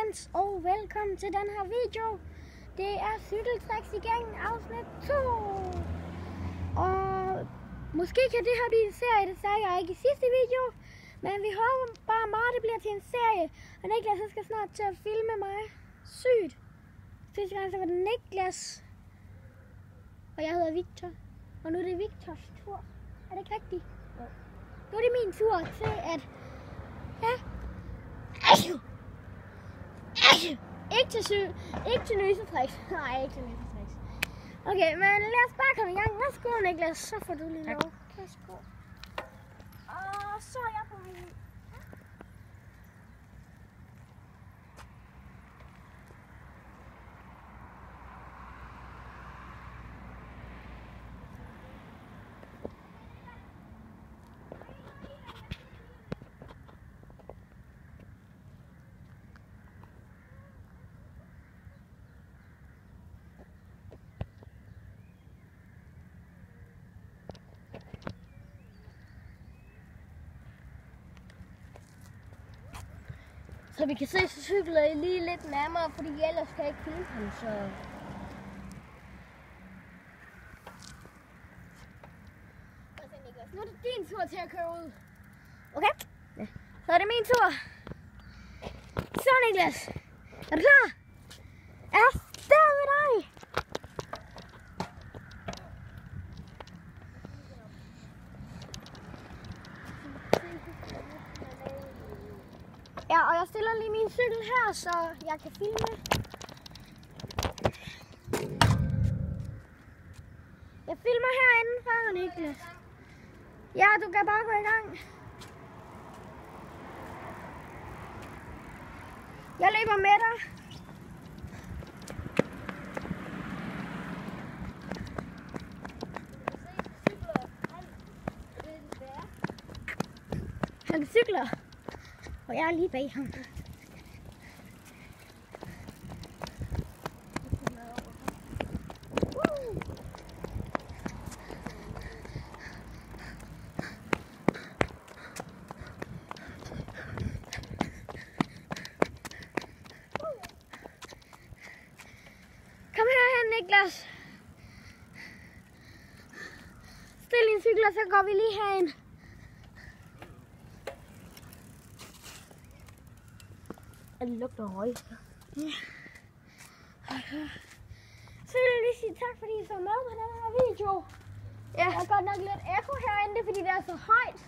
folkens, og velkommen til den her video. Det er cykeltricks igen, afsnit 2. Og måske kan det her blive en serie, det sagde jeg ikke i sidste video. Men vi håber bare meget, det bliver til en serie. Og Niklas skal snart til at filme mig. Sygt. Sidste gang så var det Niklas. Og jeg hedder Victor. Og nu er det Victors tur. Er det ikke rigtigt? Jo. Nu er det min tur til at... Ja. Ikke til nysetricks. Nej, ikke til nysetricks. Okay, men lad os bare komme i gang. Værsgo, Niklas. Så får du lige lov. Værsgo. Og så er jeg på min... Så vi kan se cykler lige lidt nærmere, fordi ellers kan jeg ikke filme ham, så... Nu er det din tur til at køre ud. Okay? Ja. Så er det min tur. Så Niklas, er du klar? Ja, der med dig! Ja, og jeg stiller lige min cykel her, så jeg kan filme. Jeg filmer herinde for Niklas. Ja, du kan bare gå i gang. Jeg løber med dig. Han cykler. Og jeg er lige bag ham. Kom herhen, Niklas. Stil din cykel, og så går vi lige herind. Det lugter røg. Ja. Så vil jeg lige sige tak, fordi I så med på den her video. Ja. Der er godt nok lidt ekko herinde, fordi det er så højt.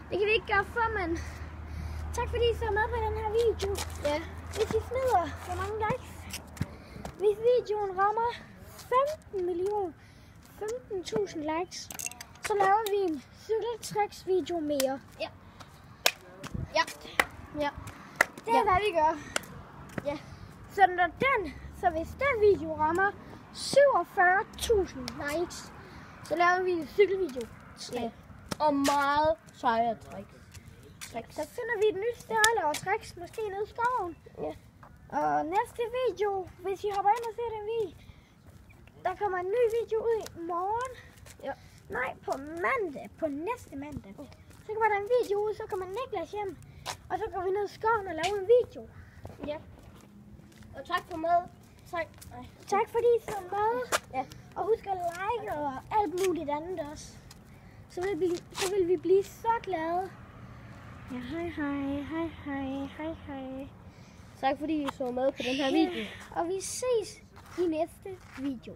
Det kan vi ikke gøre for, men tak fordi I så med på den her video. Ja. Hvis I smider så mange likes, hvis videoen rammer 15.000 likes, så laver vi en cykeltricks video mere. Ja. Ja. Ja. Det er hvad vi gør. Ja. Så hvis den video rammer 47.000 likes, så laver vi en cykelvideo. Ja. Og meget seje tricks. Så finder vi et nyt sted og laver tricks, måske nede i skoven. Ja. Og næste video, hvis I hopper ind og ser den video, der kommer en ny video ud i morgen. Ja. Nej, på mandag. På næste mandag. Så kommer der en video ud, så kommer Niklas hjem. Og så går vi ned i skoven og laver en video. Ja. Og tak for med. Tak fordi I så med. Ja. Og husk at like og alt muligt andet også. Så vil vi blive så glade. Ja, hej. Tak fordi I så med på den her video. Og vi ses i næste video.